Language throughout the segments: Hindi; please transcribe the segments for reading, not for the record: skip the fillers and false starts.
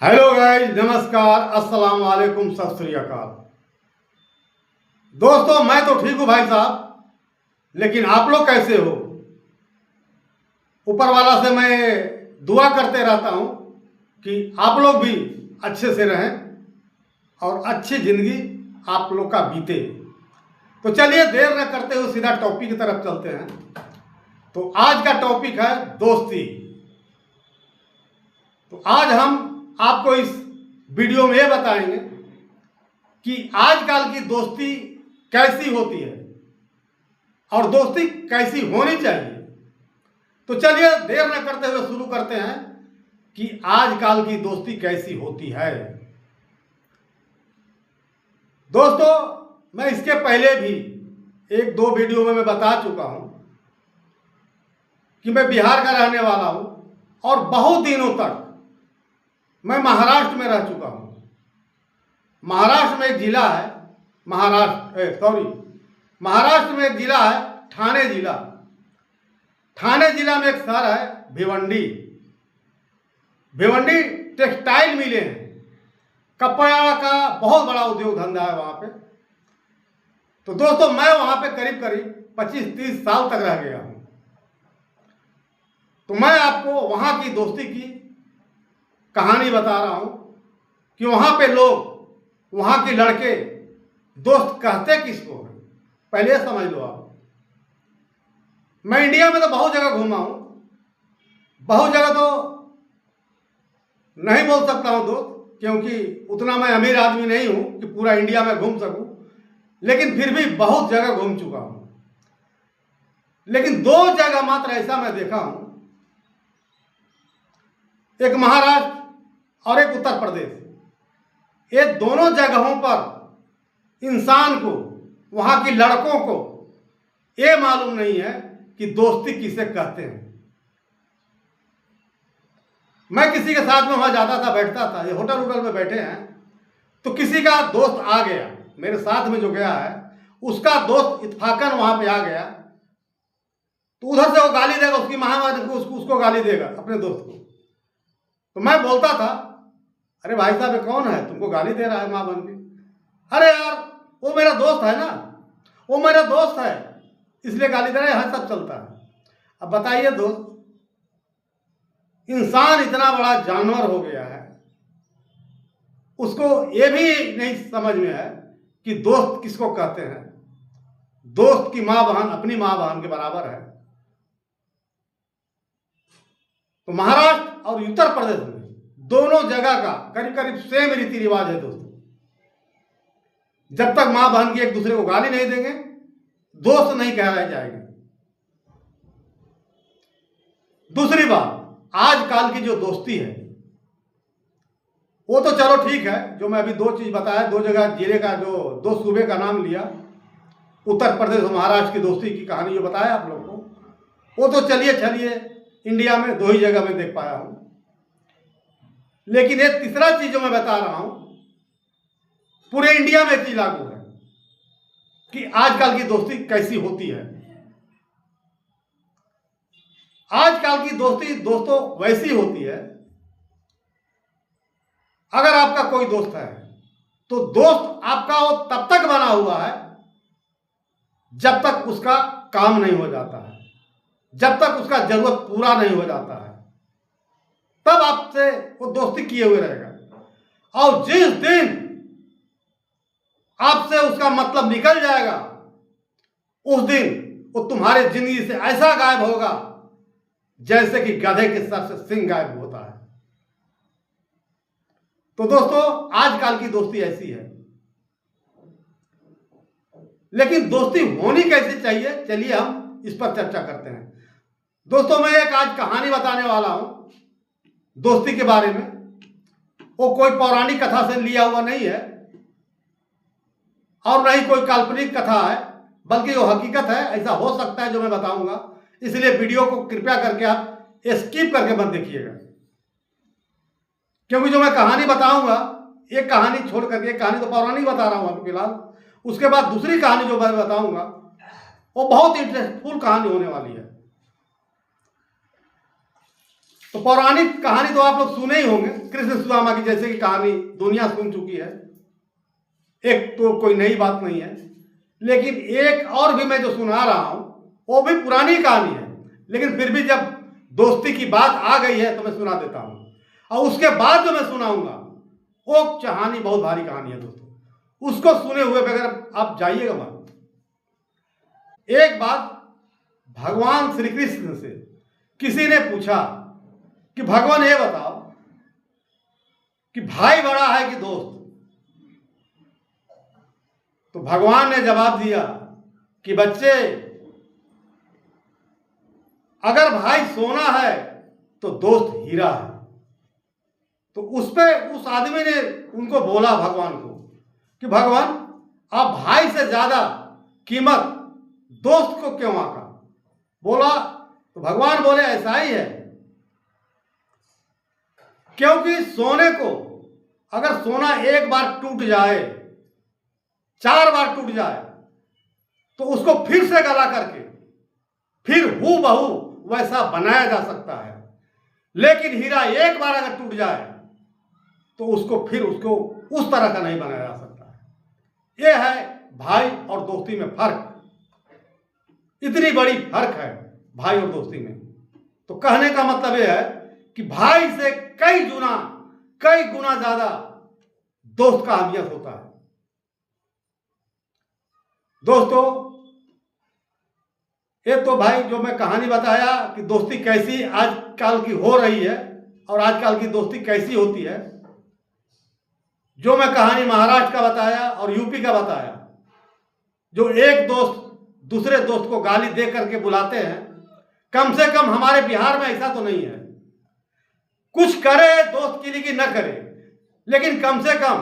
हेलो गाइस, नमस्कार, अस्सलाम वालेकुम, सत श्री अकाल। दोस्तों, मैं तो ठीक हूँ भाई साहब, लेकिन आप लोग कैसे हो? ऊपर वाला से मैं दुआ करते रहता हूँ कि आप लोग भी अच्छे से रहें और अच्छी जिंदगी आप लोग का बीते। तो चलिए देर न करते हुए सीधा टॉपिक की तरफ चलते हैं। तो आज का टॉपिक है दोस्ती। तो आज हम आपको इस वीडियो में ये बताएंगे कि आजकल की दोस्ती कैसी होती है और दोस्ती कैसी होनी चाहिए। तो चलिए देर न करते हुए शुरू करते हैं कि आजकल की दोस्ती कैसी होती है। दोस्तों, मैं इसके पहले भी एक दो वीडियो में मैं बता चुका हूं कि मैं बिहार का रहने वाला हूं और बहुत दिनों तक मैं महाराष्ट्र में रह चुका हूं। महाराष्ट्र में एक जिला है, महाराष्ट्र में एक जिला है ठाणे जिला। ठाणे जिला में एक शहर है भिवंडी। भिवंडी टेक्सटाइल मिलें हैं, कपड़ा का बहुत बड़ा उद्योग धंधा है वहां पे। तो दोस्तों, मैं वहां पे करीब करीब 25-30 साल तक रह गया हूं। तो मैं आपको वहां की दोस्ती की कहानी बता रहा हूं कि वहां पे लोग, वहां के लड़के दोस्त कहते किसको हैं, पहले समझ लो आप। मैं इंडिया में तो बहुत जगह घूमा हूं, बहुत जगह तो नहीं बोल सकता हूं दोस्त, क्योंकि उतना मैं अमीर आदमी नहीं हूं कि पूरा इंडिया में घूम सकूं, लेकिन फिर भी बहुत जगह घूम चुका हूं। लेकिन दो जगह मात्र ऐसा मैं देखा हूं, एक महाराष्ट्र और एक उत्तर प्रदेश। ये दोनों जगहों पर इंसान को, वहां के लड़कों को ये मालूम नहीं है कि दोस्ती किसे कहते हैं। मैं किसी के साथ में वहां जाता था, बैठता था, ये होटल में बैठे हैं, तो किसी का दोस्त आ गया, मेरे साथ में जो गया है उसका दोस्त इत्फाकन वहां पे आ गया, तो उधर से वो गाली देगा, उसकी महामारी को उसको गाली देगा अपने दोस्त को। तो मैं बोलता था, अरे भाई साहब ये कौन है तुमको गाली दे रहा है मां बन के? अरे यार वो मेरा दोस्त है ना, वो मेरा दोस्त है इसलिए गाली दे रहा है, यहाँ सब चलता है। अब बताइए दोस्त, इंसान इतना बड़ा जानवर हो गया है, उसको ये भी नहीं समझ में है कि दोस्त किसको कहते हैं। दोस्त की मां बहन अपनी मां बहन के बराबर है। तो महाराष्ट्र और उत्तर प्रदेश में दोनों जगह का करीब करीब सेम रीति रिवाज है दोस्तों। जब तक मां बहन की एक दूसरे को गाली नहीं देंगे, दोस्त नहीं कहलाए जाएंगे। दूसरी बात, आजकल की जो दोस्ती है वो तो चलो ठीक है, जो मैं अभी दो चीज बताया, दो जगह जिले का, जो दो सूबे का नाम लिया, उत्तर प्रदेश और महाराष्ट्र की दोस्ती की कहानी जो बताया आप लोगों को, वो तो चलिए इंडिया में दो ही जगह में देख पाया हूं। लेकिन एक तीसरा चीज जो मैं बता रहा हूं, पूरे इंडिया में चीज लागू है कि आजकल की दोस्ती कैसी होती है। आजकल की दोस्ती दोस्तों वैसी होती है, अगर आपका कोई दोस्त है तो दोस्त आपका वो तब तक बना हुआ है जब तक उसका काम नहीं हो जाता है, जब तक उसका जरूरत पूरा नहीं हो जाता है, तब आपसे वो दोस्ती किए हुए रहेगा। और जिस दिन आपसे उसका मतलब निकल जाएगा, उस दिन वो तुम्हारे जिंदगी से ऐसा गायब होगा जैसे कि गधे के सर से सिंह गायब होता है। तो दोस्तों, आजकल की दोस्ती ऐसी है। लेकिन दोस्ती होनी कैसे चाहिए, चलिए हम इस पर चर्चा करते हैं। दोस्तों, मैं एक आज कहानी बताने वाला हूं दोस्ती के बारे में। वो कोई पौराणिक कथा से लिया हुआ नहीं है और न ही कोई काल्पनिक कथा है, बल्कि वो हकीकत है। ऐसा हो सकता है जो मैं बताऊंगा, इसलिए वीडियो को कृपया करके आप स्किप करके मत देखिएगा, क्योंकि जो मैं कहानी बताऊंगा, एक कहानी छोड़ करके, एक कहानी तो पौराणिक बता रहा हूं अभी फिलहाल, उसके बाद दूसरी कहानी जो मैं बताऊंगा वो बहुत इंटरेस्टफुल कहानी होने वाली है। तो पौराणिक कहानी तो आप लोग सुने ही होंगे, कृष्ण सुदामा की जैसे की कहानी दुनिया सुन चुकी है, एक तो कोई नई बात नहीं है। लेकिन एक और भी मैं जो सुना रहा हूं वो भी पुरानी कहानी है, लेकिन फिर भी जब दोस्ती की बात आ गई है तो मैं सुना देता हूं। और उसके बाद जो मैं सुनाऊंगा वो कहानी बहुत भारी कहानी है दोस्तों, उसको सुने हुए बगैर आप जाइएगा मत। एक बात भगवान श्री कृष्ण से किसी ने पूछा कि भगवान ये बताओ कि भाई बड़ा है कि दोस्त? तो भगवान ने जवाब दिया कि बच्चे, अगर भाई सोना है तो दोस्त हीरा है। तो उस आदमी ने उनको बोला भगवान को कि भगवान, आप भाई से ज्यादा कीमत दोस्त को क्यों आका? बोला तो भगवान बोले ऐसा ही है, क्योंकि सोने को अगर सोना एक बार टूट जाए, 4 बार टूट जाए, तो उसको फिर से गला करके फिर हूबहू वैसा बनाया जा सकता है। लेकिन हीरा एक बार अगर टूट जाए तो उसको उस तरह का नहीं बनाया जा सकता है। यह है भाई और दोस्ती में फर्क। इतनी बड़ी फर्क है भाई और दोस्ती में। तो कहने का मतलब यह है कि भाई से कई गुना ज्यादा दोस्त का अहमियत होता है। दोस्तों, ये तो भाई जो मैं कहानी बताया कि दोस्ती कैसी आजकल की हो रही है और आजकल की दोस्ती कैसी होती है, जो मैं कहानी महाराष्ट्र का बताया और यूपी का बताया, जो एक दोस्त दूसरे दोस्त को गाली दे करके बुलाते हैं, कम से कम हमारे बिहार में ऐसा तो नहीं है। कुछ करे दोस्त के लिए कि न करे, लेकिन कम से कम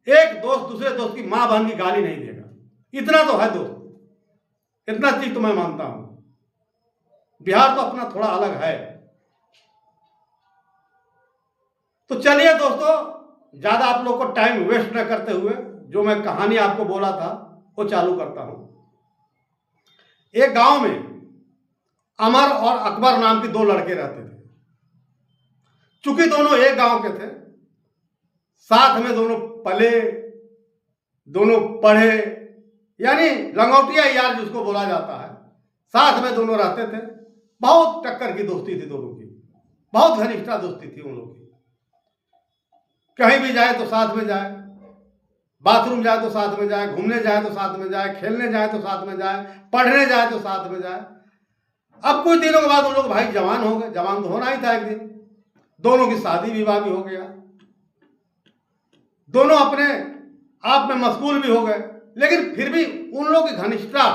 एक दोस्त दूसरे दोस्त की मां बहन की गाली नहीं देगा। इतना तो है दोस्त, इतना चीज तो मैं मानता हूं। बिहार तो अपना थोड़ा अलग है। तो चलिए दोस्तों, ज्यादा आप लोग को टाइम वेस्ट न करते हुए जो मैं कहानी आपको बोला था वो चालू करता हूं। एक गांव में अमर और अकबर नाम के 2 लड़के रहते थे। चूंकि दोनों एक गांव के थे, साथ में दोनों पले, दोनों पढ़े, यानी लंगोटिया यार जिसको बोला जाता है, साथ में दोनों रहते थे। बहुत टक्कर की दोस्ती थी दोनों की, बहुत घनिष्ठा दोस्ती थी उन लोगों की। कहीं भी जाए तो साथ में जाए, बाथरूम जाए तो साथ में जाए, घूमने जाए तो साथ में जाए, खेलने जाए तो साथ में जाए, पढ़ने जाए तो साथ में जाए। अब कुछ दिनों के बाद उन लोग भाई जवान हो गए। जवान तो होना ही था एक दिन। दोनों की शादी विवाह भी हो गया, दोनों अपने आप में मशगूल भी हो गए। लेकिन फिर भी उन लोगों की घनिष्ठता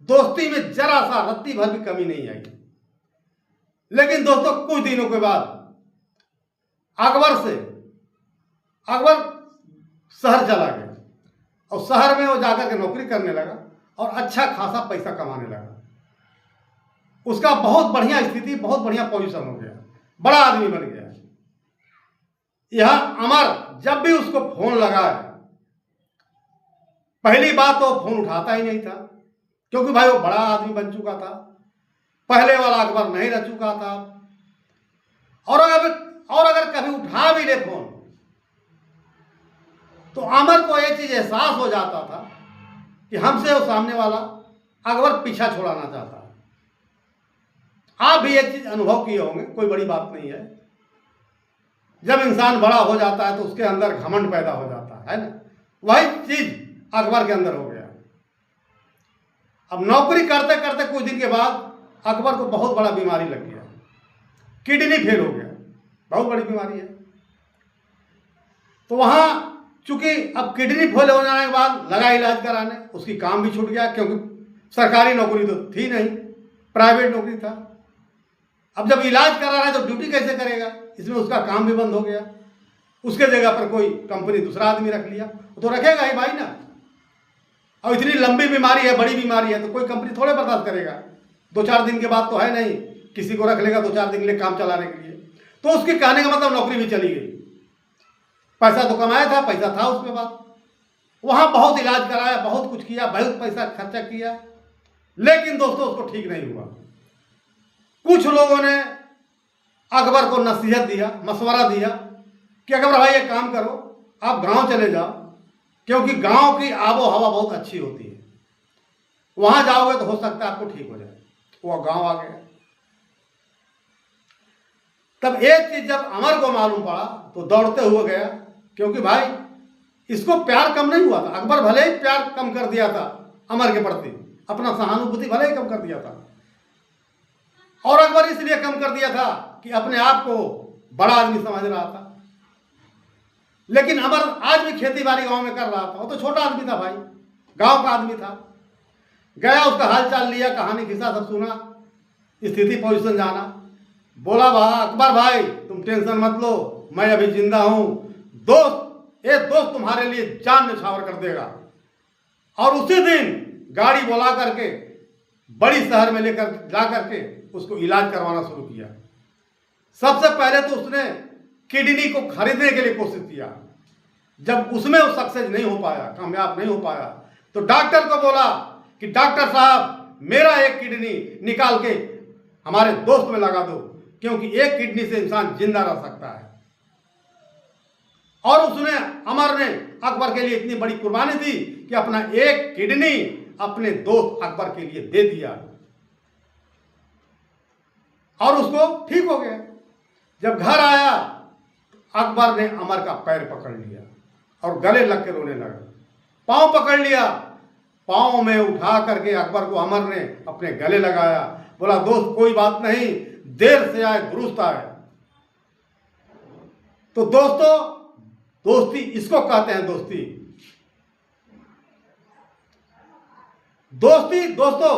दोस्ती में जरा सा रत्ती भर भी कमी नहीं आई। लेकिन दोस्तों, कुछ दिनों के बाद अकबर शहर चला गया और शहर में वो जाकर के नौकरी करने लगा और अच्छा खासा पैसा कमाने लगा। उसका बहुत बढ़िया स्थिति, बहुत बढ़िया पोजीशन हो गया, बड़ा आदमी बन गया। यह अमर जब भी उसको फोन लगाए, पहली बात तो फोन उठाता ही नहीं था, क्योंकि भाई वो बड़ा आदमी बन चुका था, पहले वाला अकबर नहीं रह चुका था। और अगर कभी उठा भी ले फोन तो अमर को यह चीज एहसास हो जाता था कि हमसे वो सामने वाला अकबर पीछा छुड़ाना चाहता है। आप भी एक चीज अनुभव किए होंगे, कोई बड़ी बात नहीं है। जब इंसान बड़ा हो जाता है तो उसके अंदर घमंड पैदा हो जाता है ना। वही चीज अकबर के अंदर हो गया। अब नौकरी करते करते कुछ दिन के बाद अकबर को बहुत बड़ा बीमारी लग गया, किडनी फेल हो गया, बहुत बड़ी बीमारी है। तो वहां चूंकि अब किडनी फेल हो जाने के बाद लगा इलाज कराने, उसकी काम भी छूट गया, क्योंकि सरकारी नौकरी तो थी नहीं, प्राइवेट नौकरी था। अब जब इलाज करा रहा है तो ड्यूटी कैसे करेगा, इसमें उसका काम भी बंद हो गया। उसके जगह पर कोई कंपनी दूसरा आदमी रख लिया, तो रखेगा ही भाई ना। और इतनी लंबी बीमारी है, बड़ी बीमारी है, तो कोई कंपनी थोड़े बर्दाश्त करेगा। 2-4 दिन के बाद तो है नहीं, किसी को रख लेगा 2-4 दिन के लिए काम चलाने के लिए। तो उसके कहने का मतलब नौकरी भी चली गई। पैसा तो कमाया था, पैसा था उसके बाद, वहां बहुत इलाज कराया, बहुत कुछ किया, बहुत पैसा खर्चा किया, लेकिन दोस्तों उसको ठीक नहीं हुआ। कुछ लोगों ने अकबर को नसीहत दिया, मशवरा दिया कि अकबर भाई एक काम करो, आप गांव चले जाओ, क्योंकि गांव की आबो हवा बहुत अच्छी होती है, वहां जाओगे तो हो सकता है आपको ठीक हो जाए। वो गांव आ गया। तब एक चीज जब अमर को मालूम पड़ा तो दौड़ते हुए गया, क्योंकि भाई इसको प्यार कम नहीं हुआ था। अकबर भले ही प्यार कम कर दिया था अमर के प्रति, अपना सहानुभूति भले ही कम कर दिया था, और अकबर इसलिए कम कर दिया था कि अपने आप को बड़ा आदमी समझ रहा था। लेकिन अमर आज भी खेती बाड़ी गांव में कर रहा था। वो तो छोटा आदमी था भाई, गांव का आदमी था। गया, उसका हाल चाल लिया, कहानी खिस्सा सब सुना, स्थिति पोजीशन जाना। बोला अकबर भाई तुम टेंशन मत लो, मैं अभी जिंदा हूं, दोस्त एक दोस्त तुम्हारे लिए जान न्यौछावर कर देगा। और उसी दिन गाड़ी बुला करके बड़ी शहर में लेकर जा करके उसको इलाज करवाना शुरू किया। सबसे पहले तो उसने किडनी को खरीदने के लिए कोशिश किया। जब उसमें वो सक्सेस नहीं हो पाया, कामयाब नहीं हो पाया, तो डॉक्टर को बोला कि डॉक्टर साहब मेरा एक किडनी निकाल के हमारे दोस्त में लगा दो, क्योंकि एक किडनी से इंसान जिंदा रह सकता है। और उसने, अमर ने अकबर के लिए इतनी बड़ी कुर्बानी दी कि अपना एक किडनी अपने दोस्त अकबर के लिए दे दिया, और उसको ठीक हो गया। जब घर आया अकबर ने अमर का पैर पकड़ लिया और गले लग के रोने लगा। पांव पकड़ लिया, पांव में उठा करके अकबर को अमर ने अपने गले लगाया। बोला दोस्त कोई बात नहीं, देर से आए दुरुस्त आए। तो दोस्तों, दोस्ती इसको कहते हैं दोस्ती। दोस्तों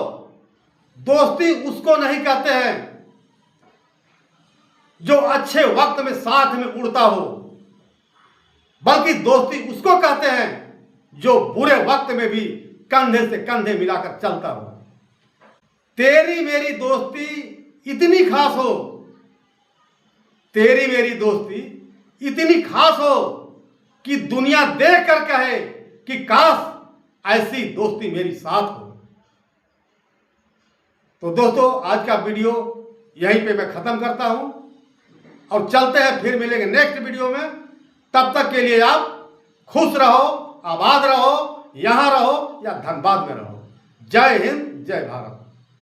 दोस्ती उसको नहीं कहते हैं जो अच्छे वक्त में साथ में उड़ता हो, बल्कि दोस्ती उसको कहते हैं जो बुरे वक्त में भी कंधे से कंधे मिलाकर चलता हो। तेरी मेरी दोस्ती इतनी खास हो, तेरी मेरी दोस्ती इतनी खास हो कि दुनिया देख कर कहे कि काश ऐसी दोस्ती मेरी साथ हो। तो दोस्तों आज का वीडियो यहीं पे मैं खत्म करता हूं, और चलते हैं, फिर मिलेंगे नेक्स्ट वीडियो में। तब तक के लिए आप खुश रहो, आबाद रहो, यहां रहो या धनबाद में रहो। जय हिंद, जय भारत।